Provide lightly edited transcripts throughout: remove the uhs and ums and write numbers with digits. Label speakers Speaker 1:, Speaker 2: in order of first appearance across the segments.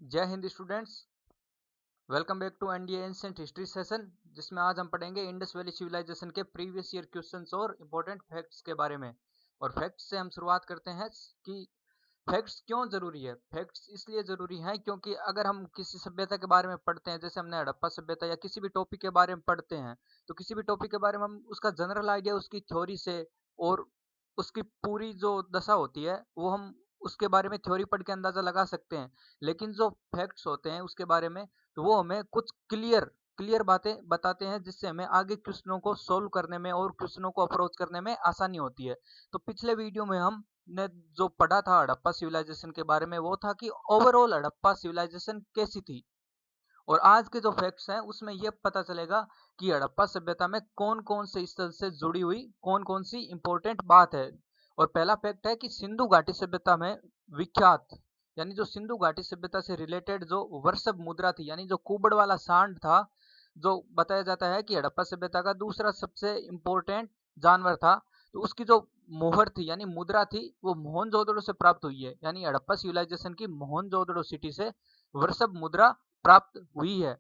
Speaker 1: जय हिंद students. Welcome back to NDA ancient history session, जिसमें आज हम पढ़ेंगे इंडस वैली सिविलाइजेशन के प्रीवियस ईयर क्वेश्चंस और इम्पोर्टेंट फैक्ट्स के बारे में। और फैक्ट्स से हम शुरुआत करते हैं कि फैक्ट्स क्यों जरूरी है। फैक्ट्स इसलिए जरूरी हैं क्योंकि अगर हम किसी सभ्यता के बारे में पढ़ते हैं, जैसे हमने हड़प्पा सभ्यता या किसी भी टॉपिक के बारे में पढ़ते हैं, तो किसी भी टॉपिक के बारे में हम उसका जनरल आइडिया उसकी थ्योरी से और उसकी पूरी जो दशा होती है वो हम उसके बारे में थ्योरी पढ़ के अंदाजा लगा सकते हैं। लेकिन जो फैक्ट्स होते हैं उसके बारे में, तो वो हमें कुछ क्लियर क्लियर बातें बताते हैं, जिससे हमें आगे क्वेश्चनों को सोल्व करने में और क्वेश्चनों को अप्रोच करने में आसानी होती है। तो पिछले वीडियो में हमने जो पढ़ा था हड़प्पा सिविलाइजेशन के बारे में, वो था कि ओवरऑल हड़प्पा सिविलाइजेशन कैसी थी। और आज के जो फैक्ट्स हैं उसमें यह पता चलेगा कि हड़प्पा सभ्यता में कौन कौन से स्थल से जुड़ी हुई कौन कौन सी इंपॉर्टेंट बात है। और पहला फैक्ट है कि सिंधु घाटी सभ्यता में विख्यात, यानी जो सिंधु घाटी सभ्यता से रिलेटेड जो वर्षभ मुद्रा थी, यानी जो कुबड़ वाला सांड था, जो बताया जाता है कि हड़प्पा सभ्यता का दूसरा सबसे इंपॉर्टेंट जानवर था, तो उसकी जो मोहर थी यानी मुद्रा थी वो मोहनजोदड़ो से प्राप्त हुई है। यानी हड़प्पा सिविलाइजेशन की मोहनजोदड़ो सिटी से वर्षभ मुद्रा प्राप्त हुई है।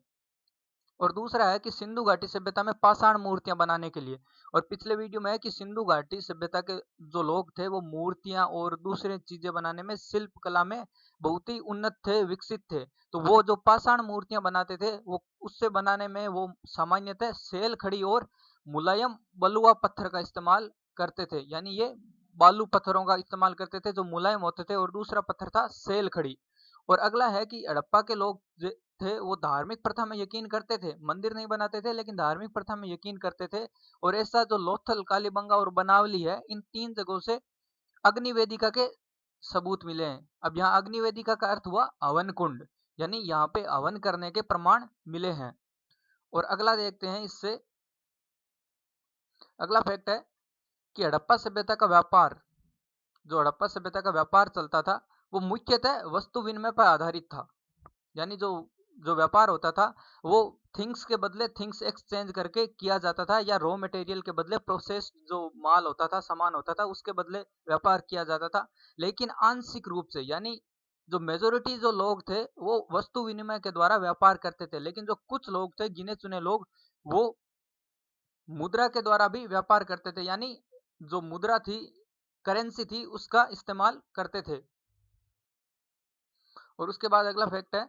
Speaker 1: और दूसरा है कि सिंधु घाटी सभ्यता में पाषाण मूर्तियां बनाने के लिए, और पिछले वीडियो में है कि सिंधु घाटी सभ्यता के जो लोग थे वो मूर्तियां और दूसरे चीजें बनाने में, शिल्प कला में बहुत ही उन्नत थे, विकसित थे। तो वो जो पाषाण मूर्तियां बनाते थे वो उससे बनाने में वो सामान्यतः सेल खड़ी और मुलायम बलुआ पत्थर का इस्तेमाल करते थे। यानी ये बालू पत्थरों का इस्तेमाल करते थे जो मुलायम होते थे, और दूसरा पत्थर था सेल खड़ी। और अगला है कि हड़प्पा के लोग थे वो धार्मिक प्रथा में यकीन करते थे, मंदिर नहीं बनाते थे लेकिन धार्मिक प्रथा में यकीन करते थे। और ऐसा जो लोथल, कालीबंगा और बनावली है, इन तीन जगहों से अग्नि वेदिका के सबूत मिले हैं। अब यहाँ अग्नि वेदिका का अर्थ हुआ हवन कुंड, यानी यहाँ पे हवन करने के प्रमाण मिले हैं। और अगला देखते हैं, इससे अगला फैक्ट है कि हड़प्पा सभ्यता का व्यापार, जो हड़प्पा सभ्यता का व्यापार चलता था वो मुख्यतः वस्तु विनिमय पर आधारित था। यानी जो जो व्यापार होता था वो थिंग्स के बदले थिंग्स एक्सचेंज करके किया जाता था, या रॉ मटेरियल के बदले प्रोसेस्ड जो माल होता था, सामान होता था, उसके बदले व्यापार किया जाता था। लेकिन आंशिक रूप से, यानी जो मेजोरिटी जो लोग थे वो वस्तु विनिमय के द्वारा व्यापार करते थे, लेकिन जो कुछ लोग थे, गिने चुने लोग, वो मुद्रा के द्वारा भी व्यापार करते थे। यानी जो मुद्रा थी, करेंसी थी, उसका इस्तेमाल करते थे। और उसके बाद अगला फैक्ट है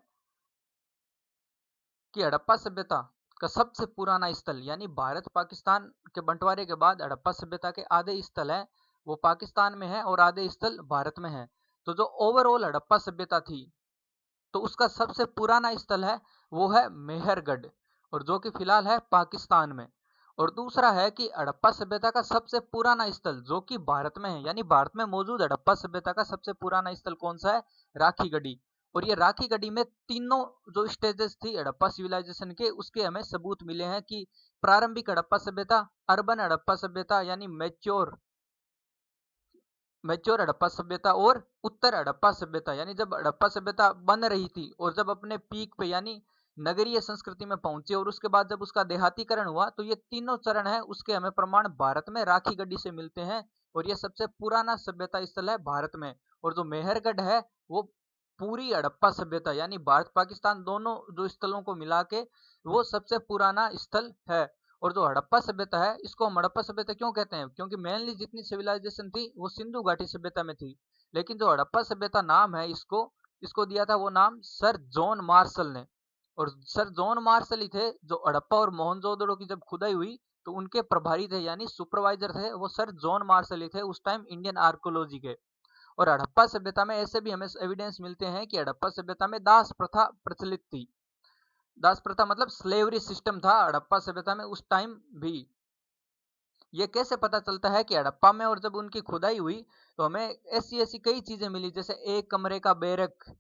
Speaker 1: कि हड़प्पा सभ्यता का सबसे पुराना स्थल, यानी भारत पाकिस्तान के बंटवारे के बाद हड़प्पा सभ्यता के आधे स्थल है वो पाकिस्तान में है और आधे स्थल भारत में है। तो जो ओवरऑल हड़प्पा सभ्यता थी, तो उसका सबसे पुराना स्थल है वो है मेहरगढ़, और जो कि फिलहाल है पाकिस्तान में। और दूसरा है कि हड़प्पा सभ्यता का सबसे पुराना स्थल जो कि भारत में है, यानी भारत में मौजूद हड़प्पा सभ्यता का सबसे पुराना स्थल कौन सा है? राखी गढ़ी। और ये राखी गढ़ी में तीनों जो स्टेजेस थी हड़प्पा सिविलाइजेशन के, उसके हमें सबूत मिले हैं कि प्रारंभिक हड़प्पा सभ्यता, अर्बन हड़प्पा सभ्यता यानी मैच्योर मैच्योर हड़प्पा सभ्यता, और उत्तर हड़प्पा सभ्यता यानी जब हड़प्पा सभ्यता बन रही थी और जब अपने पीक पे यानी नगरीय संस्कृति में पहुंची, और उसके बाद जब उसका देहातीकरण हुआ, तो ये तीनों चरण है उसके हमें प्रमाण भारत में राखी गढ़ी से मिलते हैं। और ये सबसे पुराना सभ्यता स्थल है भारत में। और जो मेहरगढ़ है वो पूरी हड़प्पा सभ्यता यानी भारत पाकिस्तान दोनों जो स्थलों को मिला के वो सबसे पुराना स्थल है। और जो हड़प्पा सभ्यता है, इसको हम हड़प्पा सभ्यता क्यों कहते हैं? क्योंकि मेनली जितनी सिविलाइजेशन थी वो सिंधु घाटी सभ्यता में थी। लेकिन जो हड़प्पा सभ्यता नाम है, इसको इसको दिया था वो नाम सर जॉन मार्शल ने। और सर जॉन मार्शल ही थे जो हड़प्पा और मोहनजोदड़ो की जब खुदाई हुई तो उनके प्रभारी थे, यानी सुपरवाइजर थे वो सर जॉन मार्शल ही थे उस टाइम इंडियन आर्कोलॉजी के। और हड़प्पा सभ्यता में ऐसे भी हमें एविडेंस मिलते हैं कि हड़प्पा सभ्यता में दास प्रथा प्रचलित थी। दास प्रथा मतलब स्लेवरी सिस्टम था हड़प्पा सभ्यता में उस टाइम भी। ये कैसे पता चलता है कि हड़प्पा में, और जब उनकी खुदाई हुई तो हमें ऐसी ऐसी कई चीजें मिली, जैसे एक कमरे का बैरक,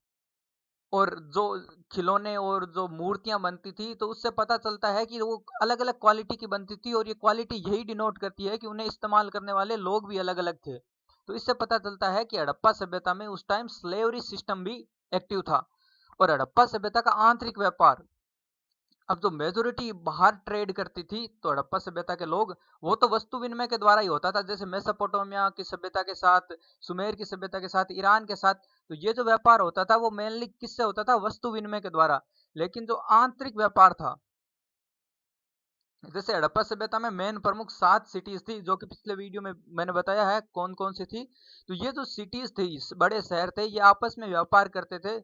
Speaker 1: और जो खिलौने और जो मूर्तियां बनती थी, तो उससे पता चलता है कि वो अलग अलग क्वालिटी की बनती थी। और ये क्वालिटी यही डिनोट करती है कि उन्हें इस्तेमाल करने वाले लोग भी अलग अलग थे। तो इससे पता चलता है कि हड़प्पा सभ्यता में उस टाइम स्लेवरी सिस्टम भी एक्टिव था। और हड़प्पा सभ्यता का आंतरिक व्यापार, अब जो मेजोरिटी बाहर ट्रेड करती थी, तो हड़प्पा सभ्यता के लोग, वो तो वस्तु विनिमय के द्वारा ही होता था, जैसे मेसोपोटामिया की सभ्यता के साथ, सुमेर की सभ्यता के साथ, ईरान के साथ। तो ये जो व्यापार होता था वो मेनली किससे होता था? वस्तु विनिमय के द्वारा। लेकिन जो आंतरिक व्यापार था, जैसे हड़प्पा सभ्यता में मेन प्रमुख 7 सिटीज थी, जो कि पिछले वीडियो में मैंने बताया है कौन-कौन सी थी। तो ये जो सिटीज थी, बड़े शहर थे, ये आपस में व्यापार करते थे।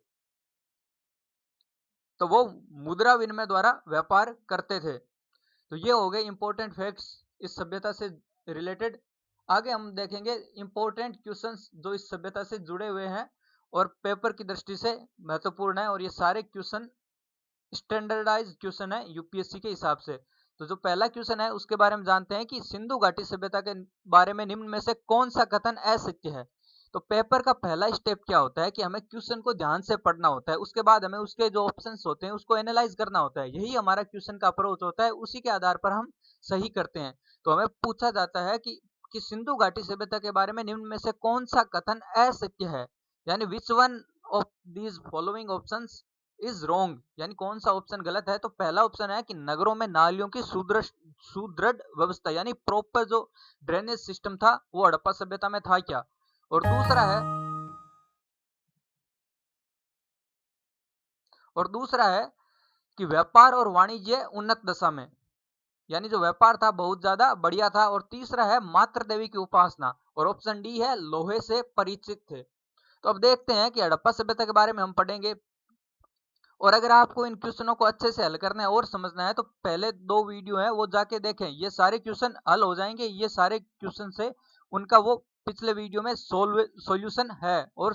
Speaker 1: तो वो मुद्रा विनिमय द्वारा व्यापार करते थे। तो ये हो गए इंपॉर्टेंट फैक्ट्स इस सभ्यता से रिलेटेड। आगे हम देखेंगे इंपॉर्टेंट क्वेश्चंस जो इस सभ्यता से जुड़े हुए हैं और पेपर की दृष्टि से महत्वपूर्ण है, और ये सारे क्वेश्चन स्टैंडर्डाइज्ड क्वेश्चन है यूपीएससी के हिसाब से। तो जो पहला क्वेश्चन है उसके बारे में जानते हैं कि सिंधु घाटी सभ्यता के बारे में निम्न में से कौन सा कथन असत्य है। तो पेपर का पहला स्टेप क्या होता है कि हमें क्वेश्चन को ध्यान से पढ़ना होता है, उसके बाद हमें उसके जो ऑप्शंस होते हैं उसको एनालाइज करना होता है। यही हमारा क्वेश्चन का अप्रोच होता है, उसी के आधार पर हम सही करते हैं। तो हमें पूछा जाता है कि सिंधु घाटी सभ्यता के बारे में निम्न में से कौन सा कथन असत्य है, यानी which one of these following options is wrong, यानी कौन सा ऑप्शन गलत है। तो पहला ऑप्शन है कि नगरों में नालियों की सुदृढ़ व्यवस्था, यानी प्रॉपर जो ड्रेनेज सिस्टम था वो हड़प्पा सभ्यता में था क्या। और दूसरा है कि व्यापार और वाणिज्य उन्नत दशा में, यानी जो व्यापार था बहुत ज्यादा बढ़िया था। और तीसरा है मातृ देवी की उपासना, और ऑप्शन डी है लोहे से परिचित थे। तो अब देखते हैं कि हड़प्पा सभ्यता के बारे में हम पढ़ेंगे, और अगर आपको इन क्वेश्चनों को अच्छे से हल करना है और समझना है तो पहले 2 वीडियो है वो जाके देखें, ये सारे क्वेश्चन हल हो जाएंगे। ये सारे क्वेश्चन से उनका वो पिछले वीडियो में सॉल्यूशन है और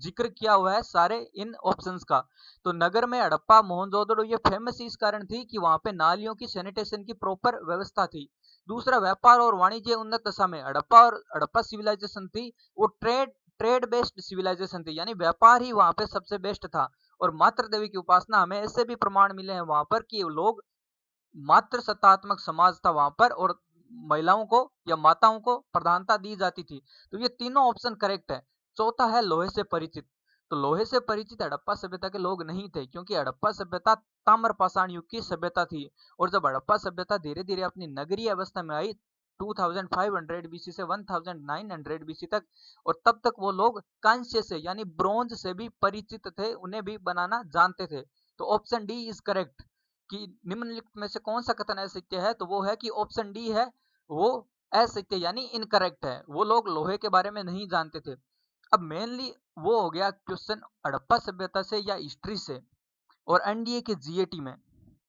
Speaker 1: जिक्र किया हुआ है सारे इन ऑप्शंस का। तो नगर में हड़प्पा मोहनजोदड़ो ये फेमस इस कारण थी कि वहां पे नालियों की सैनिटेशन की प्रॉपर व्यवस्था थी। दूसरा, व्यापार और वाणिज्य उन्नत दशा में हड़प्पा सिविलाइजेशन थी वो ट्रेड बेस्ड सिविलाइजेशन थी, यानी व्यापार ही वहां पे सबसे बेस्ट था। और मातृ देवी की उपासना, हमें ऐसे भी प्रमाण मिले हैं वहां पर कि लोग मातृ सत्तात्मक समाज था वहां पर, और महिलाओं को या माताओं को प्रधानता दी जाती थी। तो ये तीनों ऑप्शन करेक्ट है। चौथा है लोहे से परिचित। तो लोहे से परिचित हड़प्पा सभ्यता के लोग नहीं थे, क्योंकि हड़प्पा सभ्यता ताम्र पाषाण युग की सभ्यता थी। और जब हड़प्पा सभ्यता धीरे धीरे अपनी नगरीय अवस्था में आई 2500 बीसी से 1900 बीसी तक, और तब तक वो लोग कांस्य से यानी ब्रोंज से भी परिचित थे, उन्हें भी बनाना जानते थे। तो ऑप्शन डी इज करेक्ट कि निम्नलिखित में से कौन सा कथन असत्य है, तो वो है कि ऑप्शन डी है वो असत्य, यानी इनकरेक्ट है। वो लोग लोहे के बारे में नहीं जानते थे। अब मेनली वो हो गया क्वेश्चन हड़प्पा सभ्यता से या हिस्ट्री से। और एनडीए के जीएटी में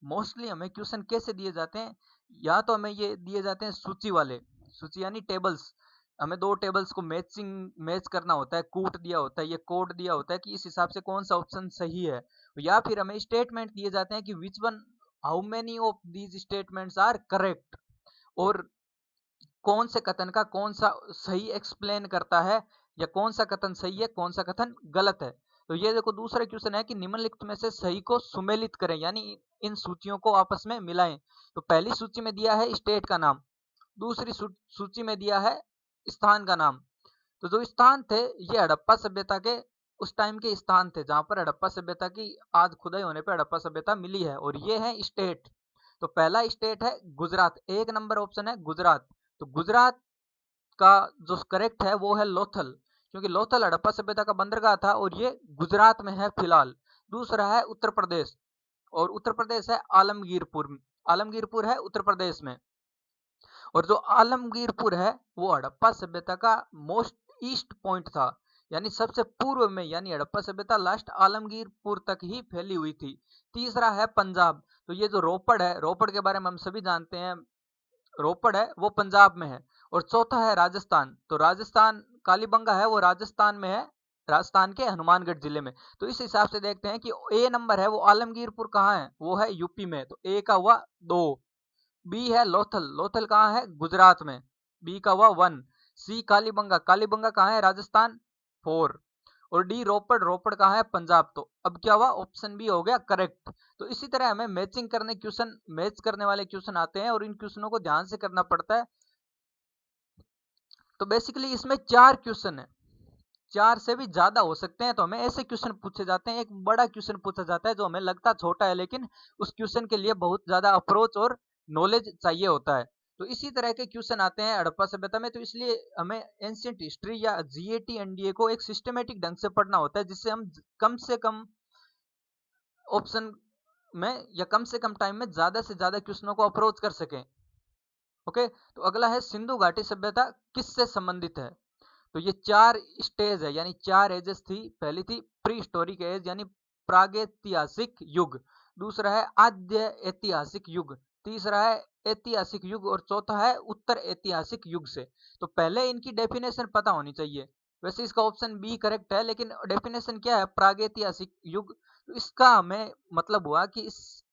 Speaker 1: मोस्टली हमें क्वेश्चन कैसे दिए जाते हैं, या तो हमें ये दिए जाते हैं सूची वाले, सूची यानी टेबल्स। हमें 2 टेबल्स को मैच करना होता है, कूट दिया होता है, ये कोड दिया होता है कि इस हिसाब से कौन सा ऑप्शन सही है। या फिर हमें स्टेटमेंट दिए जाते हैं कि which one, how many of these statements are correct, और कौन से कथन का कौन सा सही एक्सप्लेन करता है, या कौन सा कथन सही है कौन सा कथन गलत है। तो ये देखो दूसरा क्वेश्चन है कि निम्नलिखित में से सही को सुमेलित करें, यानी इन सूचियों को आपस में मिलाएं। तो पहली सूची में दिया है स्टेट का नाम, दूसरी सूची में दिया है स्थान का नाम। तो जो स्थान थे ये हड़प्पा सभ्यता के उस टाइम के स्थान थे जहां पर हड़प्पा सभ्यता की आज खुदाई होने पर हड़प्पा सभ्यता मिली है, और ये है स्टेट। तो पहला स्टेट है गुजरात, 1 नंबर ऑप्शन है गुजरात। तो गुजरात का जो करेक्ट है वो है लोथल, क्योंकि लोथल हड़प्पा सभ्यता का बंदरगाह था और ये गुजरात में है फिलहाल। दूसरा है उत्तर प्रदेश, और उत्तर प्रदेश है आलमगीरपुर, आलमगीरपुर है उत्तर प्रदेश में। और जो आलमगीरपुर है वो हड़प्पा सभ्यता का मोस्ट ईस्ट पॉइंट था, यानी सबसे पूर्व में, यानी हड़प्पा सभ्यता लास्ट आलमगीरपुर तक ही फैली हुई थी। तीसरा है पंजाब। तो ये जो रोपड़ है, रोपड़ के बारे में हम सभी जानते हैं, रोपड़ है वो पंजाब में है। और चौथा है राजस्थान। तो राजस्थान कालीबंगा है वो राजस्थान में है, राजस्थान के हनुमानगढ़ जिले में। तो इस हिसाब से देखते हैं कि ए नंबर है वो आलमगीरपुर कहाँ है, वो है यूपी में। तो ए का हुआ 2। बी है लोथल, लोथल कहाँ है, गुजरात में, बी का हुआ 1। सी कालीबंगा, कालीबंगा कहाँ है, राजस्थान, 4। और डी रोपड़, रोपड़ कहाँ है, पंजाब। तो अब क्या हुआ, ऑप्शन बी हो गया करेक्ट। तो इसी तरह हमें मैचिंग करने क्वेश्चन, मैच करने वाले क्वेश्चन आते हैं और इन क्वेश्चनों को ध्यान से करना पड़ता है। तो बेसिकली इसमें 4 क्वेश्चन है, 4 से भी ज्यादा हो सकते हैं। तो हमें ऐसे क्वेश्चन पूछे जाते हैं, एक बड़ा क्वेश्चन पूछा जाता है जो हमें लगता छोटा है, लेकिन उस क्वेश्चन के लिए बहुत ज्यादा अप्रोच और नॉलेज चाहिए होता है। तो इसी तरह के क्वेश्चन आते हैं हड़प्पा सभ्यता में। तो इसलिए हमें एंशिएंट हिस्ट्री या जीएटी एनडीए को एक सिस्टमेटिक ढंग से पढ़ना होता है, जिससे हम कम से कम ऑप्शन में या कम से कम टाइम में ज्यादा से ज्यादा क्वेश्चनों को अप्रोच कर सकें। ओके, तो अगला है सिंधु घाटी सभ्यता किससे संबंधित है। तो ये 4 स्टेज है, यानी 4 एजेस थी। पहली थी प्री हिस्टोरिक एज यानी प्रागैतिहासिक युग, दूसरा है आद्य ऐतिहासिक युग, तीसरा है ऐतिहासिक युग और चौथा है उत्तर ऐतिहासिक युग से। तो पहले इनकी डेफिनेशन पता होनी चाहिए। वैसे इसका ऑप्शन बी करेक्ट है, लेकिन डेफिनेशन क्या है प्रागैतिहासिक युग। तो इसका हमें मतलब हुआ कि इस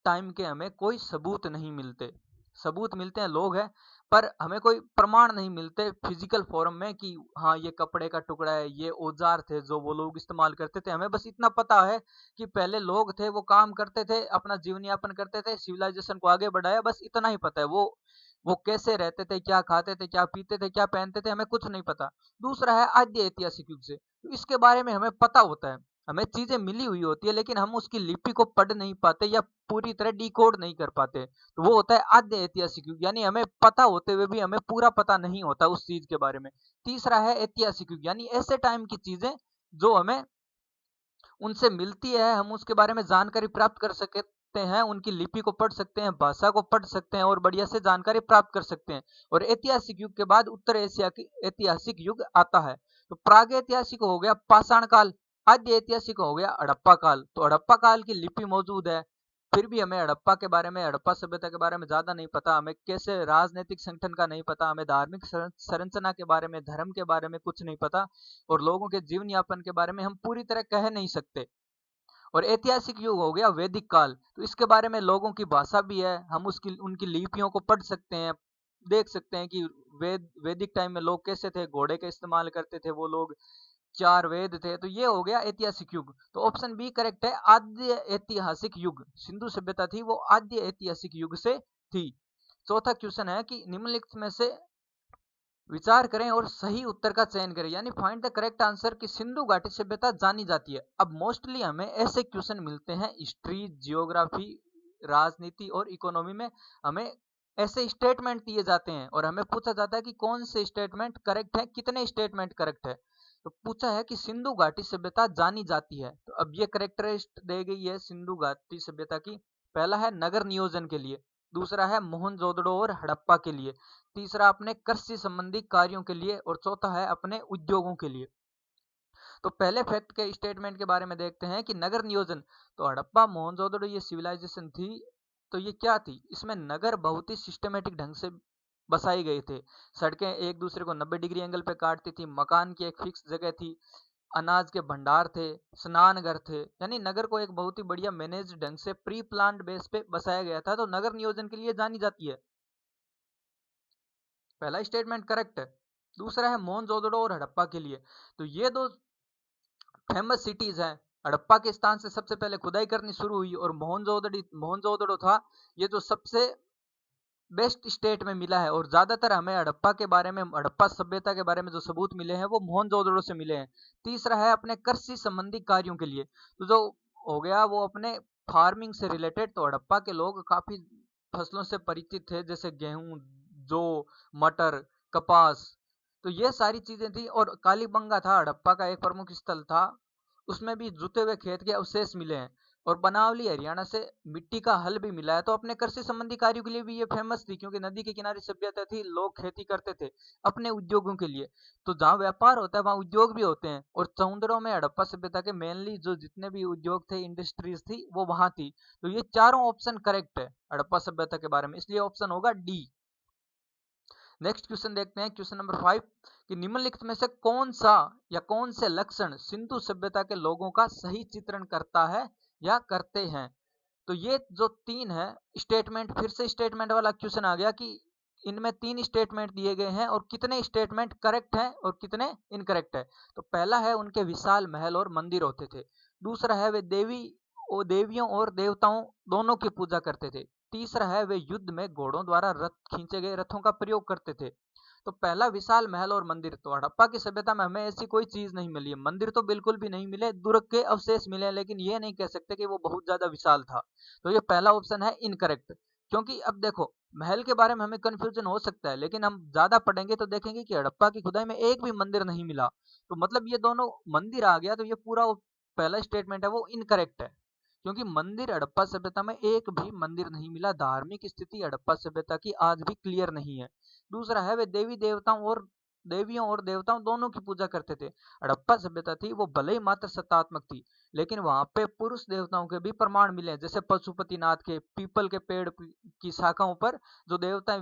Speaker 1: टाइम के हमें कोई सबूत नहीं मिलते। सबूत मिलते हैं लोग हैं, पर हमें कोई प्रमाण नहीं मिलते फिजिकल फॉर्म में कि हाँ ये कपड़े का टुकड़ा है, ये औजार थे जो वो लोग इस्तेमाल करते थे। हमें बस इतना पता है कि पहले लोग थे, वो काम करते थे, अपना जीवन यापन करते थे, सिविलाइजेशन को आगे बढ़ाया, बस इतना ही पता है। वो कैसे रहते थे, क्या खाते थे, क्या पीते थे, क्या पहनते थे, हमें कुछ नहीं पता। दूसरा है आद्य ऐतिहासिक युग से, तो इसके बारे में हमें पता होता है, हमें चीजें मिली हुई होती है, लेकिन हम उसकी लिपि को पढ़ नहीं पाते या पूरी तरह डिकोड नहीं कर पाते। तो वो होता है आद्य ऐतिहासिक युग, यानी हमें पता होते हुए भी हमें पूरा पता नहीं होता उस चीज के बारे में। तीसरा है ऐतिहासिक युग, यानी ऐसे टाइम की चीजें जो हमें उनसे मिलती है, हम उसके बारे में जानकारी प्राप्त कर सकते हैं, उनकी लिपि को पढ़ सकते हैं, भाषा को पढ़ सकते हैं और बढ़िया से जानकारी प्राप्त कर सकते हैं। और ऐतिहासिक युग के बाद उत्तर एशिया की ऐतिहासिक युग आता है। तो प्राग ऐतिहासिक हो गया पाषाण काल, आद्य ऐतिहासिक हो गया हड़प्पा काल। तो हड़प्पा काल की लिपि मौजूद है, फिर भी हमें हड़प्पा के बारे में, हड़प्पा सभ्यता के बारे में ज्यादा नहीं पता। हमें कैसे राजनीतिक संगठन का नहीं पता, हमें धार्मिक संरचना के बारे में, धर्म के बारे में कुछ नहीं पता, और लोगों के जीवन यापन के बारे में हम पूरी तरह कह नहीं सकते। और ऐतिहासिक युग हो गया वैदिक काल, तो इसके बारे में लोगों की भाषा भी है, हम उसकी उनकी लिपियों को पढ़ सकते हैं, देख सकते हैं कि वैदिक टाइम में लोग कैसे थे, घोड़े का इस्तेमाल करते थे वो लोग, 4 वेद थे। तो ये हो गया ऐतिहासिक युग। तो ऑप्शन बी करेक्ट है, आद्य ऐतिहासिक युग। सिंधु सभ्यता थी वो आद्य ऐतिहासिक युग से थी। चौथा क्वेश्चन है कि निम्नलिखित में से विचार करें और सही उत्तर का चयन करें, यानी फाइंड द करेक्ट आंसर कि सिंधु घाटी सभ्यता जानी जाती है। अब मोस्टली हमें ऐसे क्वेश्चन मिलते हैं हिस्ट्री, जियोग्राफी, राजनीति और इकोनॉमी में, हमें ऐसे स्टेटमेंट दिए जाते हैं और हमें पूछा जाता है कि कौन से स्टेटमेंट करेक्ट है, कितने स्टेटमेंट करेक्ट है। तो पूछा है कि सिंधु घाटी सभ्यता जानी जाती है, तो अब ये करेक्टरिस्टिक दे गई है सिंधु घाटी सभ्यता की। पहला है नगर नियोजन के लिए, दूसरा है मोहनजोदड़ो और हड़प्पा के लिए, तीसरा अपने कृषि संबंधी कार्यों के लिए और चौथा है अपने उद्योगों के लिए। तो पहले फैक्ट के स्टेटमेंट के बारे में देखते हैं कि नगर नियोजन, तो हड़प्पा मोहनजोदड़ो ये सिविलाइजेशन थी, तो ये क्या थी, इसमें नगर बहुत ही सिस्टमेटिक ढंग से बसाए गए थे। सड़कें एक दूसरे को 90 डिग्री एंगल पे काटती थी, मकान की एक फिक्स जगह थी, अनाज के भंडार थे, स्नान घर थे, यानी नगर को एक बहुत ही बढ़िया मैनेज ढंग से प्री प्लान्ड बेस पे बसाया गया था। तो नगर नियोजन के लिए जानी जाती है, पहला स्टेटमेंट करेक्ट है। दूसरा है मोहनजोदड़ो और हड़प्पा के लिए, तो ये दो फेमस सिटीज हैं। हड़प्पा के स्थान से सबसे पहले खुदाई करनी शुरू हुई और मोहनजोदड़ो था ये जो सबसे बेस्ट स्टेट में मिला है। और ज्यादातर हमें हड़प्पा के बारे में, हड़प्पा सभ्यता के बारे में जो सबूत मिले हैं वो मोहनजोदड़ो से मिले हैं। तीसरा है अपने कृषि संबंधी कार्यों के लिए, तो जो हो गया वो अपने फार्मिंग से रिलेटेड। तो हड़प्पा के लोग काफी फसलों से परिचित थे, जैसे गेहूं, जौ, मटर, कपास, तो ये सारी चीजें थी। और कालीबंगा था हड़प्पा का एक प्रमुख स्थल था, उसमें भी जुते हुए खेत के अवशेष मिले हैं। और बनावली हरियाणा से मिट्टी का हल भी मिला है। तो अपने कृषि संबंधी कार्यों के लिए भी ये फेमस थी, क्योंकि नदी के किनारे सभ्यता थी, लोग खेती करते थे अपने उद्योगों के लिए। तो जहाँ व्यापार होता है वहाँ उद्योग भी होते हैं, और चौंदड़ों में हड़प्पा सभ्यता के मेनली जो जितने भी उद्योग थे, इंडस्ट्रीज थी, वो वहां थी। तो ये चारों ऑप्शन करेक्ट है हड़प्पा सभ्यता के बारे में, इसलिए ऑप्शन होगा डी। नेक्स्ट क्वेश्चन देखते हैं, क्वेश्चन नंबर 5 कि निम्नलिखित में से कौन सा या कौन से लक्षण सिंधु सभ्यता के लोगों का सही चित्रण करता है या करते हैं। तो ये जो 3 है स्टेटमेंट, फिर से स्टेटमेंट वाला क्वेश्चन आ गया कि इनमें 3 स्टेटमेंट दिए गए हैं और कितने स्टेटमेंट करेक्ट हैं और कितने इनकरेक्ट है। तो पहला है उनके विशाल महल और मंदिर होते थे, दूसरा है वे देवियों और देवताओं दोनों की पूजा करते थे, तीसरा है वे युद्ध में घोड़ों द्वारा रथ खींचे गए रथों का प्रयोग करते थे। तो पहला विशाल महल और मंदिर, तो हड़प्पा की सभ्यता में हमें ऐसी कोई चीज नहीं मिली है, मंदिर तो बिल्कुल भी नहीं मिले, दुर्ग के अवशेष मिले, लेकिन ये नहीं कह सकते कि वो बहुत ज्यादा विशाल था। तो ये पहला ऑप्शन है इनकरेक्ट। क्योंकि अब देखो महल के बारे में हमें कंफ्यूजन हो सकता है, लेकिन हम ज्यादा पढ़ेंगे तो देखेंगे कि हड़प्पा की खुदाई में एक भी मंदिर नहीं मिला। तो मतलब ये दोनों मंदिर आ गया, तो ये पूरा वो पहला स्टेटमेंट है वो इनकरेक्ट है, क्योंकि मंदिर हड़प्पा सभ्यता में एक भी मंदिर नहीं मिला। धार्मिक स्थिति हड़प्पा सभ्यता की आज भी क्लियर नहीं है। दूसरा है वे देवियों और देवताओं दोनों की पूजा करते थे। हड़प्पा सभ्यता थी वो भले ही मात्र सत्तात्मक थी, लेकिन वहां पे पुरुष देवताओं के भी प्रमाण मिले हैं, जैसे पशुपतिनाथ के पीपल के पेड़ की शाखाओं पर जो देवता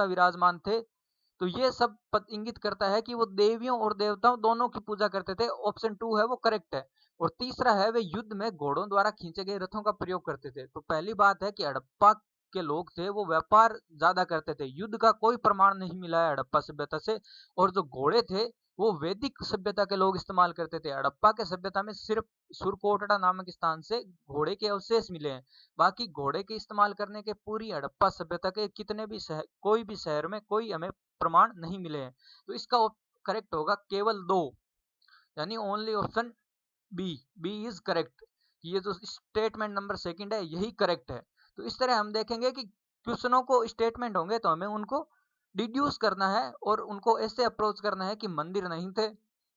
Speaker 1: विराजमान थे। तो ये सब इंगित करता है कि वो देवियों और देवताओं दोनों की पूजा करते थे। ऑप्शन 2 है वो करेक्ट है। और तीसरा है वे युद्ध में घोड़ों द्वारा खींचे गए रथों का प्रयोग करते थे। तो पहली बात है कि हड़प्पा के लोग थे वो व्यापार ज्यादा करते थे, युद्ध का कोई प्रमाण नहीं मिला है हड़प्पा सभ्यता से। और जो घोड़े थे वो वैदिक सभ्यता के लोग इस्तेमाल करते थे। हड़प्पा के सभ्यता में सिर्फ सुरकोटड़ा नामक स्थान से घोड़े के अवशेष मिले हैं। बाकी घोड़े के इस्तेमाल करने के पूरी हड़प्पा सभ्यता के कितने भी कोई भी शहर में कोई हमें प्रमाण नहीं मिले हैं। तो इसका करेक्ट होगा केवल 2, यानी only option B. B is correct. ये जो स्टेटमेंट नंबर सेकंड है यही करेक्ट है। तो इस तरह हम देखेंगे कि क्वेश्चनों को स्टेटमेंट होंगे तो हमें उनको डिड्यूस करना है और उनको ऐसे अप्रोच करना है कि मंदिर नहीं थे,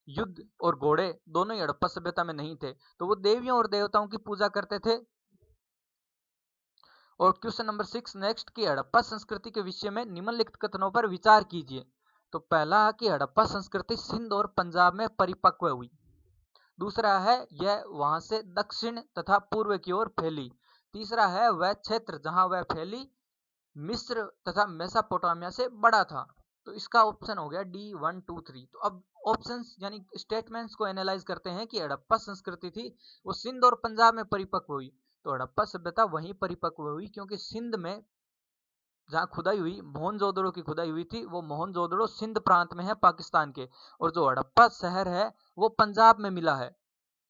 Speaker 1: युद्ध और घोड़े दोनों ही हड़प्पा सभ्यता में नहीं थे, तो वो देवियों और देवताओं की पूजा करते थे। और क्वेश्चन नंबर 6 नेक्स्ट की हड़प्पा संस्कृति के विषय में निम्नलिखित कथनों पर विचार कीजिए। तो पहला कि हड़प्पा संस्कृति सिंध और पंजाब में परिपक्व हुई। दूसरा है यह वहां से दक्षिण तथा पूर्व की ओर फैली। तीसरा है वह क्षेत्र जहां वह फैली मिस्र तथा मेसोपोटामिया से बड़ा था। तो इसका ऑप्शन हो गया डी 1 2 3। तो अब ऑप्शंस यानी स्टेटमेंट्स को एनालाइज करते हैं कि हड़प्पा संस्कृति थी वो सिंध और पंजाब में परिपक्व हुई। तो हड़प्पा सभ्यता वहीं परिपक्व हुई क्योंकि सिंध में जहाँ खुदाई हुई मोहनजोदड़ो की खुदाई हुई थी वो मोहनजोदड़ो सिंध प्रांत में है पाकिस्तान के, और जो हड़प्पा शहर है वो पंजाब में मिला है।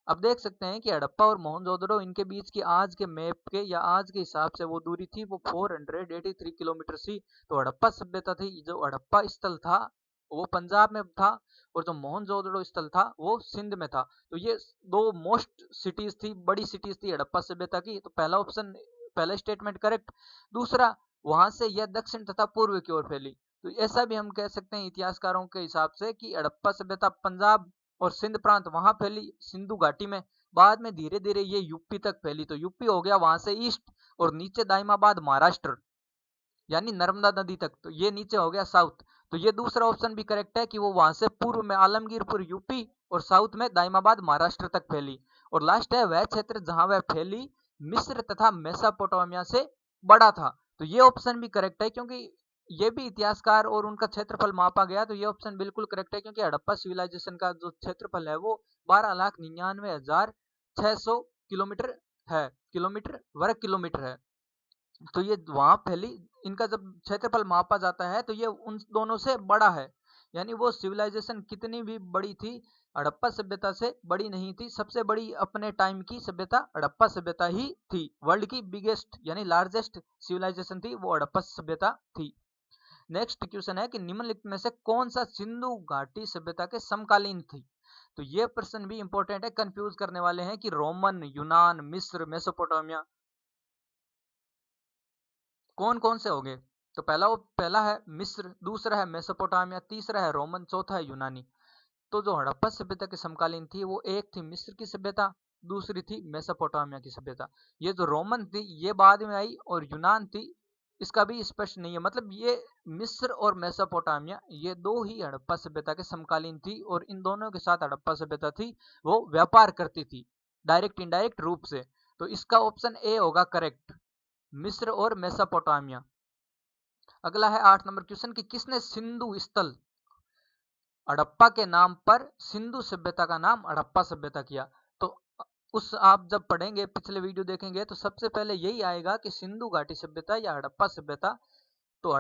Speaker 1: अब देख सकते हैं कि हड़प्पा और मोहनजोदड़ो इनके बीच की आज के मैप के या आज के हिसाब से वो दूरी थी वो 483 किलोमीटर थी। तो हड़प्पा सभ्यता थी, जो हड़प्पा स्थल था वो पंजाब में था और जो मोहनजोदड़ो स्थल था वो सिंध में था। तो ये दो मोस्ट सिटीज थी, बड़ी सिटीज थी हड़प्पा सभ्यता की। तो पहला ऑप्शन पहला स्टेटमेंट करेक्ट। दूसरा वहां से यह दक्षिण तथा पूर्व की ओर फैली। तो ऐसा भी हम कह सकते हैं इतिहासकारों के हिसाब से कि हड़प्पा सभ्यता पंजाब और सिंध प्रांत वहां फैली सिंधु घाटी में, बाद में धीरे धीरे ये यूपी तक फैली। तो यूपी हो गया वहां से ईस्ट और नीचे दाइमाबाद महाराष्ट्र यानी नर्मदा नदी तक, तो ये नीचे हो गया साउथ। तो ये दूसरा ऑप्शन भी करेक्ट है कि वो वहां से पूर्व में आलमगीरपुर यूपी और साउथ में दाइमाबाद महाराष्ट्र तक फैली। और लास्ट है वह क्षेत्र जहां वह फैली मिस्र तथा मेसोपोटामिया से बड़ा था। तो ये ऑप्शन भी करेक्ट है क्योंकि ये भी इतिहासकार और उनका क्षेत्रफल मापा गया। तो ये ऑप्शन बिल्कुल करेक्ट है क्योंकि हड़प्पा सिविलाइजेशन का जो क्षेत्रफल है वो 12,99,600 किलोमीटर है, वर्ग किलोमीटर है। तो ये वहां फैली, इनका जब क्षेत्रफल मापा जाता है तो ये उन दोनों से बड़ा है। यानी वो सिविलाइजेशन कितनी भी बड़ी थी हड़प्पा सभ्यता से बड़ी नहीं थी। सबसे बड़ी अपने टाइम की सभ्यता हड़प्पा सभ्यता ही थी। वर्ल्ड की बिगेस्ट यानी लार्जेस्ट सिविलाइजेशन थी वो हड़प्पा सभ्यता थी। नेक्स्ट क्वेश्चन है कि निम्नलिखित में से कौन सा सिंधु घाटी सभ्यता के समकालीन थी। तो ये प्रश्न भी इंपॉर्टेंट है, कंफ्यूज करने वाले हैं कि रोमन, यूनान, मिस्र, मेसोपोटामिया कौन कौन से होंगे। तो पहला है मिस्र, दूसरा है मेसोपोटामिया, तीसरा है रोमन, चौथा है यूनानी। तो जो हड़प्पा सभ्यता के समकालीन थी वो एक थी मिस्र की सभ्यता, दूसरी थी मेसोपोटामिया की सभ्यता। ये जो रोमन थी ये बाद में आई और यूनान थी इसका भी स्पष्ट नहीं है। मतलब ये मिस्र और मेसोपोटामिया ये दो ही हड़प्पा सभ्यता के समकालीन थी और इन दोनों के साथ हड़प्पा सभ्यता थी वो व्यापार करती थी डायरेक्ट इनडायरेक्ट रूप से। तो इसका ऑप्शन ए होगा करेक्ट, मिस्र और मेसोपोटामिया। अगला है 8 नंबर क्वेश्चन कि किसने सिंधु स्थल हड़प्पा के नाम पर सिंधु सभ्यता का नाम हड़प्पा सभ्यता किया। तो उस आप जब पढ़ेंगे पिछले वीडियो देखेंगे तो सबसे पहले यही आएगा कि सिंधु घाटी सभ्यता या हड़प्पा सभ्यता। तो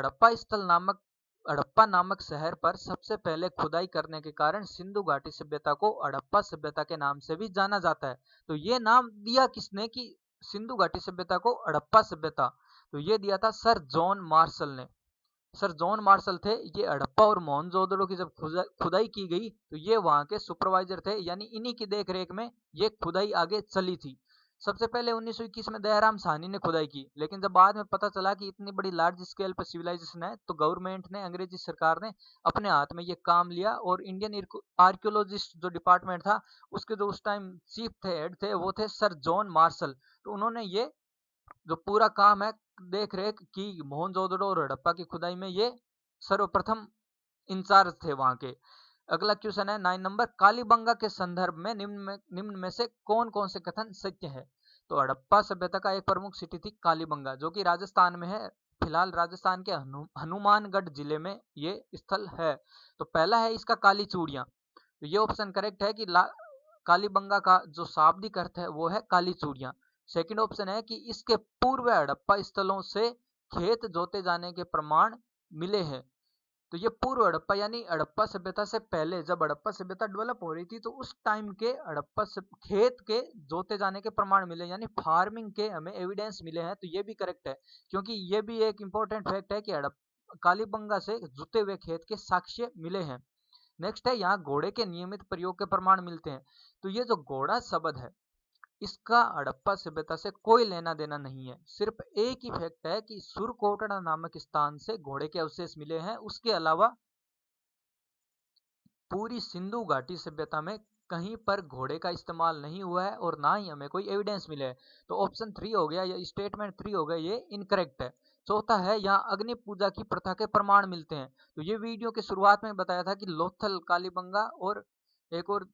Speaker 1: हड़प्पा नामक शहर पर सबसे पहले खुदाई करने के कारण सिंधु घाटी सभ्यता को हड़प्पा सभ्यता के नाम से भी जाना जाता है। तो ये नाम दिया किसने कि सिंधु घाटी सभ्यता को हड़प्पा सभ्यता, तो ये दिया था सर जॉन मार्शल ने। सर जॉन मार्शल थे ये। हड़प्पा और मोहनजोदड़ो की जब खुदाई की गई तो ये वहां के सुपरवाइजर थे, यानी इन्हीं की देख रेख में ये खुदाई आगे चली थी। सबसे पहले 1921 में दयाराम साहनी ने खुदाई की, लेकिन जब बाद में पता चला कि इतनी बड़ी लार्ज स्केल पर सिविलाइजेशन है, तो गवर्नमेंट ने, अंग्रेजी सरकार ने अपने हाथ में ये काम लिया और इंडियन आर्कियोलॉजिस्ट जो डिपार्टमेंट था, उसके जो उस टाइम चीफ थे, हेड थे, वो थे सर जॉन मार्शल। तो उन्होंने ये जो पूरा काम है देख रेख की मोहनजोदड़ो और हड़प्पा की खुदाई में, ये सर्वप्रथम इंचार्ज थे वहां के। अगला क्वेश्चन है 9 नंबर, कालीबंगा के संदर्भ में निम्न में से कौन कौन से कथन सत्य है? तो हड़प्पा सभ्यता का एक प्रमुख सिटी थी कालीबंगा, जो कि राजस्थान में है। फिलहाल राजस्थान के हनुमानगढ़ जिले में ये स्थल है। तो पहला है इसका काली चूड़ियां। तो ये ऑप्शन करेक्ट है कि कालीबंगा का जो शाब्दिक अर्थ है वो है काली चूड़ियां। सेकंड ऑप्शन है कि इसके पूर्व हड़प्पा स्थलों से खेत जोते जाने के प्रमाण मिले हैं। तो ये पूर्व हड़प्पा यानी हड़प्पा सभ्यता से पहले, जब हड़प्पा सभ्यता डेवलप हो रही थी, तो उस टाइम के हड़प्पा खेत के जोते जाने के प्रमाण मिले, यानी फार्मिंग के हमें एविडेंस मिले हैं। तो ये भी करेक्ट है, क्योंकि ये भी एक इंपॉर्टेंट फैक्ट है कि कालीबंगा से जुते हुए खेत के साक्ष्य मिले हैं। नेक्स्ट है, यहाँ घोड़े के नियमित प्रयोग के प्रमाण मिलते हैं। तो ये जो घोड़ा शब्द है, इसका हड़प्पा सभ्यता से कोई लेना देना नहीं है। सिर्फ एक ही फैक्ट है कि सुरकोटड़ा नामक स्थान से घोड़े के अवशेष मिले हैं। उसके अलावा पूरी सिंधु घाटी सभ्यता में कहीं पर घोड़े का इस्तेमाल नहीं हुआ है और ना ही हमें कोई एविडेंस मिले है। तो ऑप्शन 3 हो गया, या स्टेटमेंट 3 हो गया, ये इनकरेक्ट है। चौथा है, यहाँ अग्नि पूजा की प्रथा के प्रमाण मिलते हैं। तो ये वीडियो के शुरुआत में बताया था कि लोथल, कालीबंगा और एक और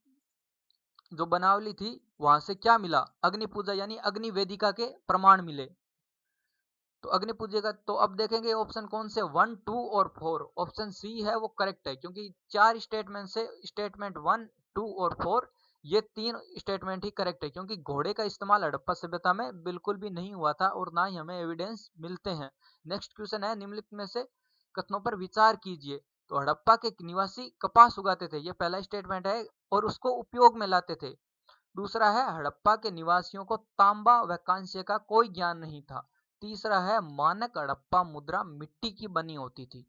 Speaker 1: जो बनावली थी, वहां से क्या मिला? अग्नि पूजा यानी अग्नि वेदिका के प्रमाण मिले। तो अग्नि पूजा का, तो अब देखेंगे ऑप्शन कौन से 1, 2 और 4। ऑप्शन सी है वो करेक्ट है, क्योंकि 4 स्टेटमेंट से स्टेटमेंट 1, 2 और 4, ये 3 स्टेटमेंट ही करेक्ट है, क्योंकि घोड़े का इस्तेमाल हड़प्पा सभ्यता में बिल्कुल भी नहीं हुआ था और ना ही हमें एविडेंस मिलते हैं। नेक्स्ट क्वेश्चन है, निम्नलिखित में से कथनों पर विचार कीजिए। तो हड़प्पा के निवासी कपास उगाते थे, ये पहला स्टेटमेंट है, और उसको उपयोग में लाते थे। दूसरा है, हड़प्पा के निवासियों को तांबा व कांस्य का कोई ज्ञान नहीं था। तीसरा है, मानक हड़प्पा मुद्रा मिट्टी की बनी होती थी।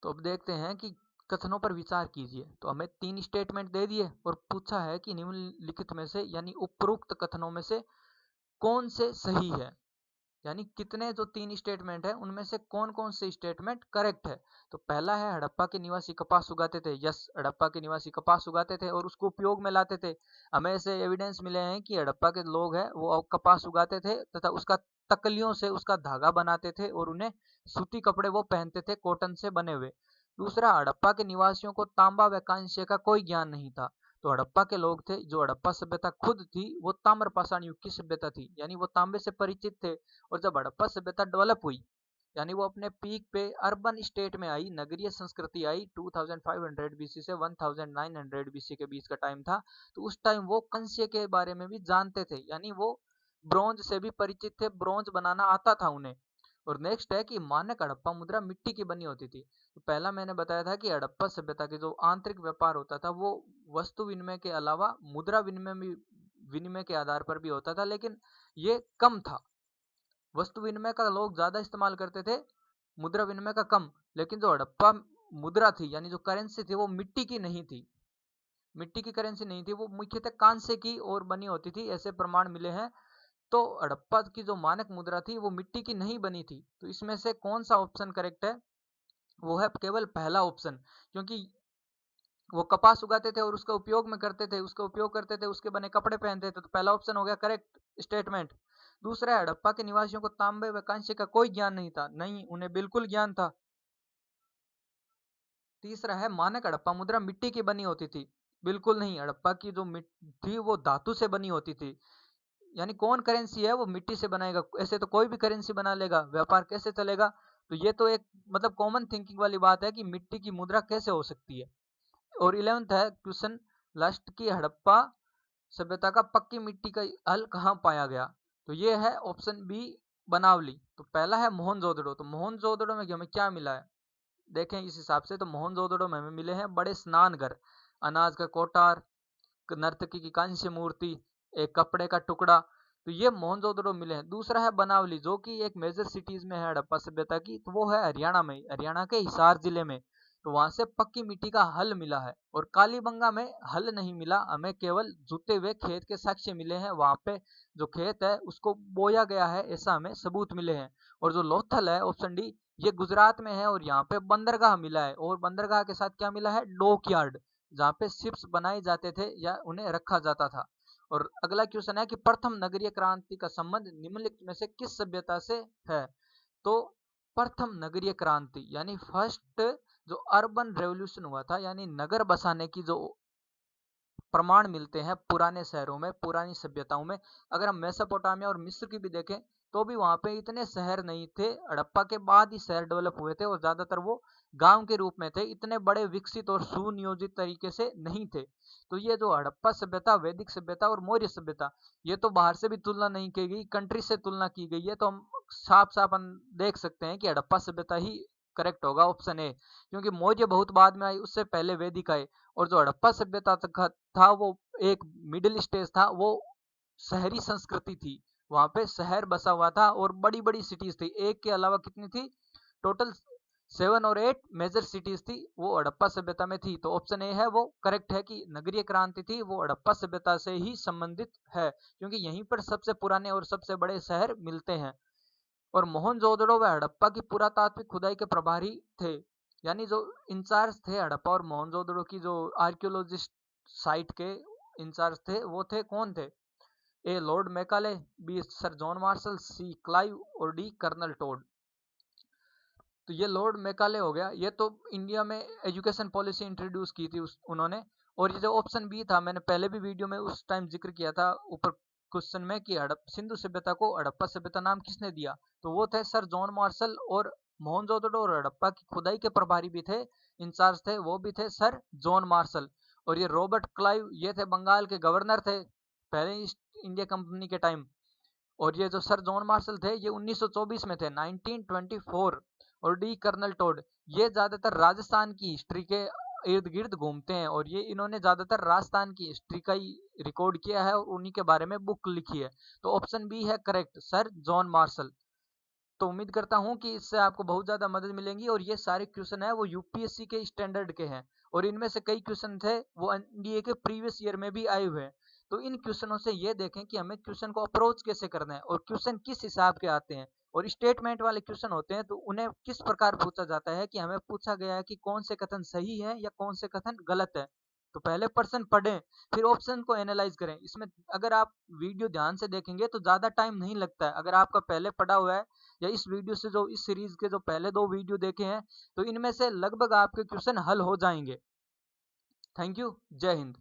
Speaker 1: तो अब देखते हैं कि कथनों पर विचार कीजिए। तो हमें 3 स्टेटमेंट दे दिए और पूछा है कि निम्नलिखित में से यानी उपरोक्त कथनों में से कौन से सही है, यानी कितने जो 3 स्टेटमेंट है उनमें से कौन कौन से स्टेटमेंट करेक्ट है। तो पहला है, हड़प्पा के निवासी कपास उगाते थे। यस, हड़प्पा के निवासी कपास उगाते थे और उसको उपयोग में लाते थे। हमें ऐसे एविडेंस मिले हैं कि हड़प्पा के लोग हैं वो कपास उगाते थे तथा उसका तकलियों से उसका धागा बनाते थे और उन्हें सूती कपड़े वो पहनते थे, कॉटन से बने हुए। दूसरा, हड़प्पा के निवासियों को तांबा व कांस्य का कोई ज्ञान नहीं था। तो हड़प्पा के लोग थे, जो हड़प्पा सभ्यता खुद थी वो ताम्र पाषाण युग की सभ्यता थी, यानी वो तांबे से परिचित थे। और जब हड़प्पा सभ्यता डेवलप हुई, यानी वो अपने पीक पे अर्बन स्टेट में आई, नगरीय संस्कृति आई, 2500 बीसी से 1900 बीसी के बीच का टाइम था। तो उस टाइम वो कांस्य के बारे में भी जानते थे, यानी वो ब्रोंज से भी परिचित थे, ब्रोंज बनाना आता था उन्हें। और नेक्स्ट है कि मानक हड़प्पा मुद्रा मिट्टी की बनी होती थी। तो पहला मैंने बताया था कि हड़प्पा सभ्यता के जो आंतरिक व्यापार होता था वो वस्तु विनिमय के अलावा मुद्रा विनिमय के आधार पर भी होता था, लेकिन ये कम था। वस्तु विनिमय का लोग ज्यादा इस्तेमाल करते थे, मुद्रा विनिमय का कम। लेकिन जो हड़प्पा मुद्रा थी, यानी जो करेंसी थी, वो मिट्टी की नहीं थी, मिट्टी की करेंसी नहीं थी, वो मुख्यतः कांसे की और बनी होती थी, ऐसे प्रमाण मिले हैं। तो हड़प्पा की जो मानक मुद्रा थी वो मिट्टी की नहीं बनी थी। तो इसमें से कौन सा ऑप्शन करेक्ट है? वो है केवल पहला ऑप्शन, क्योंकि वो कपास उगाते थे और उसका उपयोग में करते थे, उसके बने कपड़े पहनते थे। तो पहला ऑप्शन हो गया करेक्ट स्टेटमेंट। दूसरा है, हड़प्पा के निवासियों को तांबे व कांस्य का कोई ज्ञान नहीं था। नहीं, उन्हें बिल्कुल ज्ञान था। तीसरा है, मानक हड़प्पा मुद्रा मिट्टी की बनी होती थी। बिल्कुल नहीं, हड़प्पा की जो थी वो धातु से बनी होती थी। यानी कौन करेंसी है वो मिट्टी से बनाएगा, ऐसे तो कोई भी करेंसी बना लेगा, व्यापार कैसे चलेगा? तो ये तो एक मतलब कॉमन थिंकिंग वाली बात है कि मिट्टी की मुद्रा कैसे हो सकती है। और 11th है क्वेश्चन लास्ट की, हड़प्पा सभ्यता का पक्की मिट्टी का हल कहाँ पाया गया? तो ये है ऑप्शन बी, बनावली। तो पहला है मोहनजोदड़ो। तो मोहनजोदड़ो में हमें क्या मिला है, देखें इस हिसाब से। तो मोहनजोदड़ो में हमें मिले हैं बड़े स्नान घर, अनाज का कोटार, नर्तकी की कांस्य मूर्ति, एक कपड़े का टुकड़ा। तो ये मोहनजोदड़ो मिले हैं। दूसरा है बनावली, जो कि एक मेजर सिटीज में है हड़प्पा सभ्यता की। तो वो है हरियाणा में, हरियाणा के हिसार जिले में। तो वहां से पक्की मिट्टी का हल मिला है। और कालीबंगा में हल नहीं मिला, हमें केवल जुते हुए खेत के साक्ष्य मिले हैं। वहां पे जो खेत है उसको बोया गया है, ऐसा हमें सबूत मिले हैं। और जो लोथल है ऑप्शन डी, ये गुजरात में है और यहाँ पे बंदरगाह मिला है। और बंदरगाह के साथ क्या मिला है? डॉक यार्ड, जहाँ पे शिप्स बनाए जाते थे या उन्हें रखा जाता था। और अगला क्वेश्चन है कि प्रथम नगरीय क्रांति का संबंध निम्नलिखित में से किस सभ्यता से है? तो प्रथम नगरीय क्रांति यानी फर्स्ट जो अर्बन रेवोल्यूशन हुआ था, यानी नगर बसाने की जो प्रमाण मिलते हैं पुराने शहरों में, पुरानी सभ्यताओं में। अगर हम मेसोपोटामिया और मिस्र की भी देखें तो भी वहां पे इतने शहर नहीं थे, हड़प्पा के बाद ही शहर डेवलप हुए थे और ज्यादातर वो गांव के रूप में थे, इतने बड़े विकसित और सुनियोजित तरीके से नहीं थे। तो ये जो हड़प्पा सभ्यता, वैदिक सभ्यता और मौर्य सभ्यता, ये तो बाहर से भी तुलना नहीं की गई, कंट्री से तुलना की गई है। तो हम साफ साफ देख सकते हैं कि हड़प्पा सभ्यता ही करेक्ट होगा, ऑप्शन ए। क्योंकि मौर्य बहुत बाद में आई, उससे पहले वैदिक आए। और जो हड़प्पा सभ्यता था वो एक मिडिल स्टेज था, वो शहरी संस्कृति थी। वहां पे शहर बसा हुआ था और बड़ी बड़ी सिटीज थी, एक के अलावा कितनी थी? टोटल 7 और 8 मेजर सिटीज थी, वो हड़प्पा सभ्यता में थी। तो ऑप्शन ए है वो करेक्ट है कि नगरीय क्रांति थी वो हड़प्पा सभ्यता से ही संबंधित है, क्योंकि यहीं पर सबसे पुराने और सबसे बड़े शहर मिलते हैं। और मोहनजोदड़ो व हड़प्पा की पुरातात्विक खुदाई के प्रभारी थे, यानी जो इंचार्ज थे हड़प्पा और मोहनजोदड़ो की, जो आर्कियोलॉजिस्ट साइट के इंचार्ज थे, वो थे कौन थे? A lord Macaulay, B sir John Marshall, C Clive और डी कर्नल टोड। तो ये लॉर्ड मैकाले हो गया, ये तो इंडिया में एजुकेशन पॉलिसी इंट्रोड्यूस की थी उन्होंने। और ये जो ऑप्शन बी था, मैंने पहले भी वीडियो में उस टाइम जिक्र किया था ऊपर क्वेश्चन में कि सिंधु सभ्यता को हड़प्पा सभ्यता नाम किसने दिया? तो वो थे सर जॉन मार्शल। और मोहनजोदड़ो और हड़प्पा की खुदाई के प्रभारी भी थे, इंचार्ज थे, वो भी थे सर जॉन मार्शल। और ये रॉबर्ट क्लाइव, ये थे बंगाल के गवर्नर थे पहले ईस्ट इंडिया कंपनी के टाइम। और ये जो सर जॉन मार्शल थे ये 1924 में थे, 1924। और डी कर्नल टोड, ये ज्यादातर राजस्थान की हिस्ट्री के इर्द गिर्द घूमते हैं और ये इन्होंने ज्यादातर राजस्थान की हिस्ट्री का ही रिकॉर्ड किया है और उन्हीं के बारे में बुक लिखी है। तो ऑप्शन बी है करेक्ट, सर जॉन मार्शल। तो उम्मीद करता हूं कि इससे आपको बहुत ज्यादा मदद मिलेंगी। और ये सारे क्वेश्चन है वो यूपीएससी के स्टैंडर्ड के हैं और इनमें से कई क्वेश्चन थे वो एनडीए के प्रीवियस ईयर में भी आए हुए हैं। तो इन क्वेश्चनों से ये देखें कि हमें क्वेश्चन को अप्रोच कैसे करना है और क्वेश्चन किस हिसाब के आते हैं। और स्टेटमेंट वाले क्वेश्चन होते हैं तो उन्हें किस प्रकार पूछा जाता है कि हमें पूछा गया है कि कौन से कथन सही है या कौन से कथन गलत है। तो पहले प्रश्न पढ़ें, फिर ऑप्शन को एनालाइज करें। इसमें अगर आप वीडियो ध्यान से देखेंगे तो ज्यादा टाइम नहीं लगता है। अगर आपका पहले पढ़ा हुआ है या इस वीडियो से जो इस सीरीज के जो पहले 2 वीडियो देखे हैं तो इनमें से लगभग आपके क्वेश्चन हल हो जाएंगे। थैंक यू, जय हिंद।